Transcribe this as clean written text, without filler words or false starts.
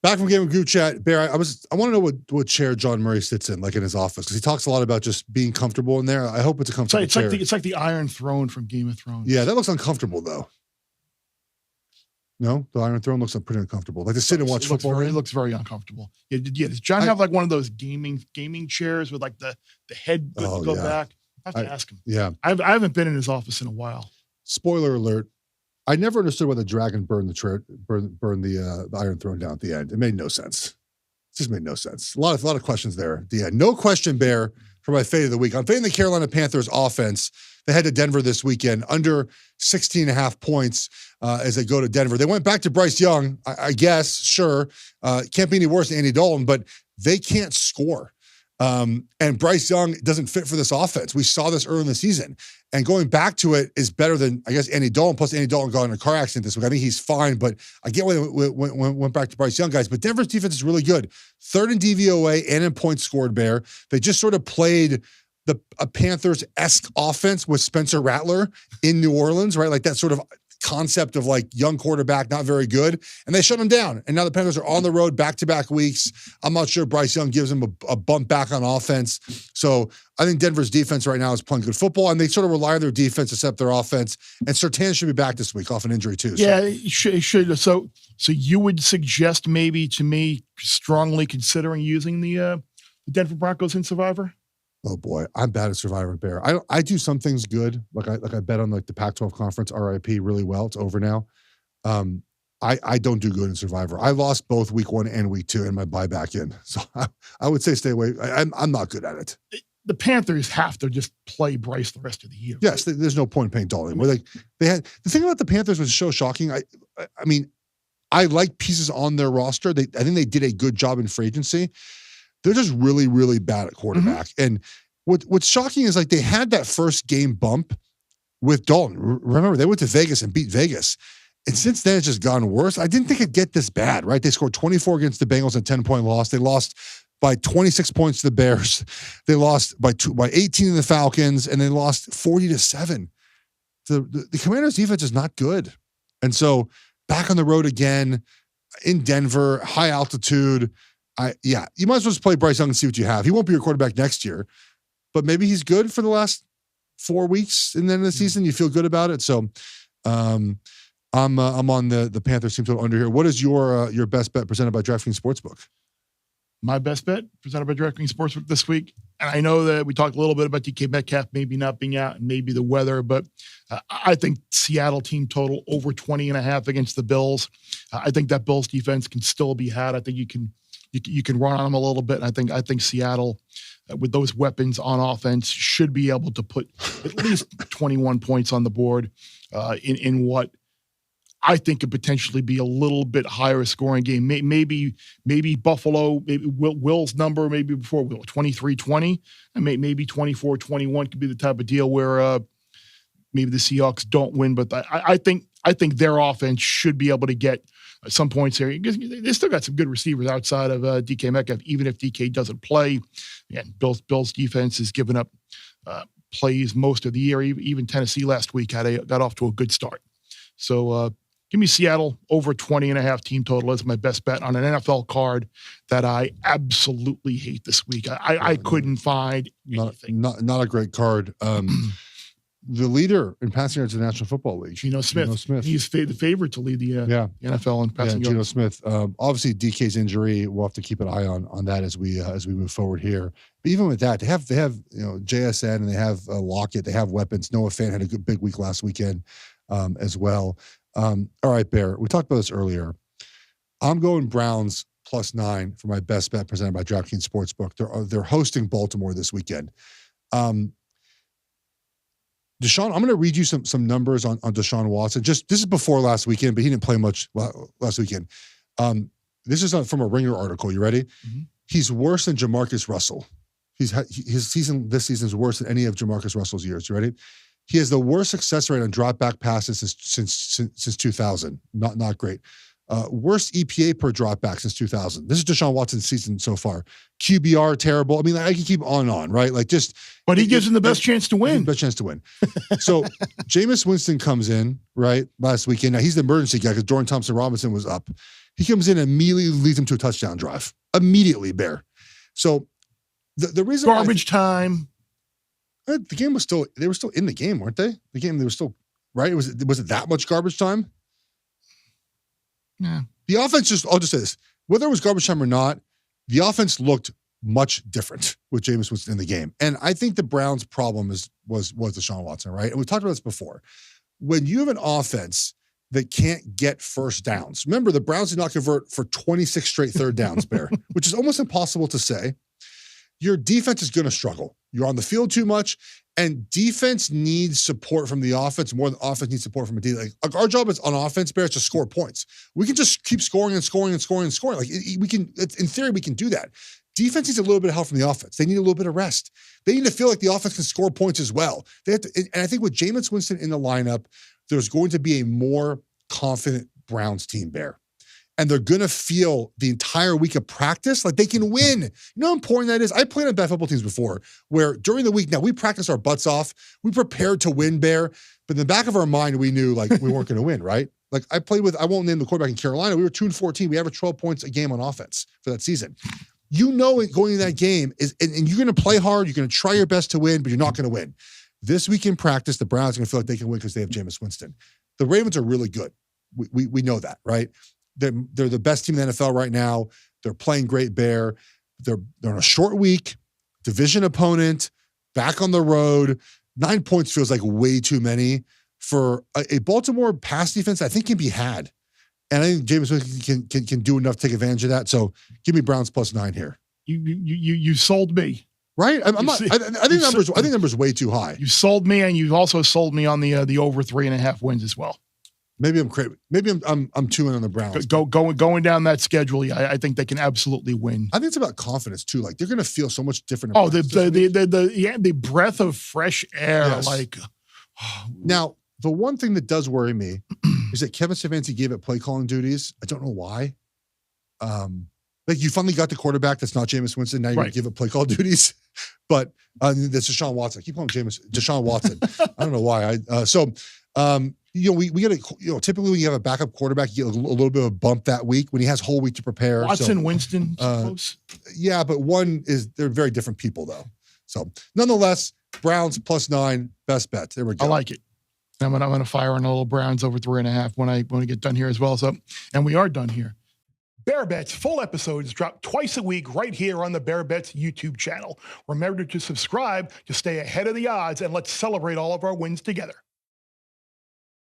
Back from Game of Group Chat, Bear, I want to know what chair John Murray sits in, like in his office, because he talks a lot about just being comfortable in there. I hope it's a comfortable chair. It's like the Iron Throne from Game of Thrones. Yeah, that looks uncomfortable though. No, the Iron Throne looks pretty uncomfortable. Like to sit and watch football. It looks very uncomfortable. Yeah, does John have like one of those gaming chairs with like the head go back? I have to ask him. Yeah, I haven't been in his office in a while. Spoiler alert. I never understood why the dragon burned the Iron Throne down at the end. It made no sense. It just made no sense. A lot of questions there at the end. No question, Bear, for my fade of the week. I'm fading the Carolina Panthers offense. They head to Denver this weekend, under 16.5 points as they go to Denver. They went back to Bryce Young, I guess, sure. Can't be any worse than Andy Dalton, but they can't score. And Bryce Young doesn't fit for this offense. We saw this early in the season. And going back to it is better than, I guess, Andy Dalton. Plus, Andy Dalton got in a car accident this week. I think he's fine, but I get why they went back to Bryce Young, guys. But Denver's defense is really good. Third in DVOA and in points scored, Bear. They just sort of played a Panthers-esque offense with Spencer Rattler in New Orleans, right? Like that sort of concept of like young quarterback, not very good. And they shut him down. And now the Panthers are on the road back-to-back weeks. I'm not sure Bryce Young gives them a bump back on offense. So I think Denver's defense right now is playing good football, and they sort of rely on their defense to set up their offense. And Surtain should be back this week off an injury too. Yeah, it should. So you would suggest maybe to me strongly considering using the Denver Broncos in Survivor? Oh boy, I'm bad at Survivor, Bear. I do some things good, like I bet on like the Pac-12 conference RIP really well. It's over now. I don't do good in Survivor. I lost both week 1 and week 2 in my buyback in, so I would say stay away. I'm not good at it. The Panthers have to just play Bryce the rest of the year. Yes, there's no point in paying Dalton. They had the thing about the Panthers was so shocking. I mean, I like pieces on their roster. I think they did a good job in free agency. They're just really, really bad at quarterback. Mm-hmm. And what's shocking is like they had that first game bump with Dalton. Remember, they went to Vegas and beat Vegas. And since then, it's just gotten worse. I didn't think it'd get this bad, right? They scored 24 against the Bengals, a 10-point loss. They lost by 26 points to the Bears. They lost by 18 to the Falcons, and they lost 40-7. The Commanders' defense is not good. And so back on the road again in Denver, high altitude. You might as well just play Bryce Young and see what you have. He won't be your quarterback next year, but maybe he's good for the last 4 weeks and then the season. You feel good about it. So I'm on the Panthers team total under here. What is your best bet presented by DraftKings Sportsbook? My best bet presented by DraftKings Sportsbook this week. And I know that we talked a little bit about DK Metcalf maybe not being out and maybe the weather, but I think Seattle team total over 20.5 against the Bills. I think that Bills defense can still be had. I think you can run on them a little bit. And I think Seattle, with those weapons on offense, should be able to put at least 21 points on the board in what I think could potentially be a little bit higher scoring game. Maybe Buffalo, maybe Will's number, maybe before Will, 23-20, and maybe 24-21 could be the type of deal where maybe the Seahawks don't win. But I think their offense should be able to get some points here. They still got some good receivers outside of DK Metcalf, even if DK doesn't play. And Bill's defense has given up plays most of the year. Even Tennessee last week got off to a good start. So give me Seattle over 20.5 team total as my best bet on an NFL card that I absolutely hate this week. I couldn't find anything. Not a great card. The leader in passing yards in the National Football League, Geno Smith. He's the favorite to lead the NFL in passing yards. Geno Smith. Obviously, DK's injury, we'll have to keep an eye on that as we move forward here. But even with that, they have JSN and they have Lockett. They have weapons. Noah Fant had a good big week last weekend as well. All right, Bear. We talked about this earlier. I'm going Browns +9 for my best bet presented by DraftKings Sportsbook. They're hosting Baltimore this weekend. Deshaun, I'm going to read you some numbers on Deshaun Watson. This is before last weekend, but he didn't play much last weekend. This is from a Ringer article. You ready? Mm-hmm. He's worse than Jamarcus Russell. His season this season is worse than any of Jamarcus Russell's years. You ready? He has the worst success rate on drop back passes since 2000. Not great. Worst EPA per drop back since 2000. This is Deshaun Watson's season so far. QBR terrible. I mean, I can keep on and on, right? But he gives him the best chance to win. Best chance to win. So Jameis Winston comes in, right, last weekend. Now he's the emergency guy because Dorian Thompson-Robinson was up. He comes in and immediately leads them to a touchdown drive. Immediately, Bear. So the reason garbage time. The game was still, they were still in the game, weren't they? The game, they were still, right? Was it that much garbage time? Yeah. The offense I'll just say this, whether it was garbage time or not, the offense looked much different with Jameis Winston in the game. And I think the Browns' problem was Deshaun Watson, right? And we talked about this before. When you have an offense that can't get first downs, remember the Browns did not convert for 26 straight third downs, Bear, which is almost impossible to say. Your defense is going to struggle. You're on the field too much, and defense needs support from the offense more than offense needs support from a defense. Like our job is on offense, Bear, is to score points. We can just keep scoring and scoring and scoring and scoring. Like we can, in theory, we can do that. Defense needs a little bit of help from the offense. They need a little bit of rest. They need to feel like the offense can score points as well. They have to, and I think with Jameis Winston in the lineup, there's going to be a more confident Browns team, Bear. And they're going to feel the entire week of practice like they can win. You know how important that is? I played on bad football teams before where during the week, now we practice our butts off. We prepared to win, Bear. But in the back of our mind, we knew like we weren't going to win, right? Like I won't name the quarterback in Carolina. We were 2-14. We averaged 12 points a game on offense for that season. You know, going into that game is, and you're going to play hard. You're going to try your best to win, but you're not going to win. This week in practice, the Browns are going to feel like they can win because they have Jameis Winston. The Ravens are really good. We know that, right? They're the best team in the NFL right now. They're playing great, Bear. They're on a short week, division opponent, back on the road. 9 points feels like way too many for a Baltimore pass defense I think can be had. And I think Jameis Winston can do enough to take advantage of that. So give me Browns +9 here. You sold me. Right? I think numbers way too high. You sold me, and you also sold me on the over 3.5 wins as well. Maybe I'm crazy. Maybe I'm chewing on the Browns. Going down that schedule, I think they can absolutely win. I think it's about confidence too. Like they're going to feel so much different. Oh, the breath of fresh air. Yes. Like now, the one thing that does worry me is that Kevin Stefanski gave up play calling duties. I don't know why. Like you finally got the quarterback that's not Jameis Winston. Now you're going to give up play call duties. But that's Deshaun Watson. I keep calling Deshaun Watson. I don't know why. We get typically when you have a backup quarterback, you get a little bit of a bump that week when he has whole week to prepare. Winston, close. Yeah, but they're very different people though. So nonetheless, Browns +9, best bet. There we go. I like it. I'm gonna fire on a little Browns over 3.5 when we get done here as well. So, and we are done here. Bear Bets full episodes drop twice a week right here on the Bear Bets YouTube channel. Remember to subscribe to stay ahead of the odds, and let's celebrate all of our wins together.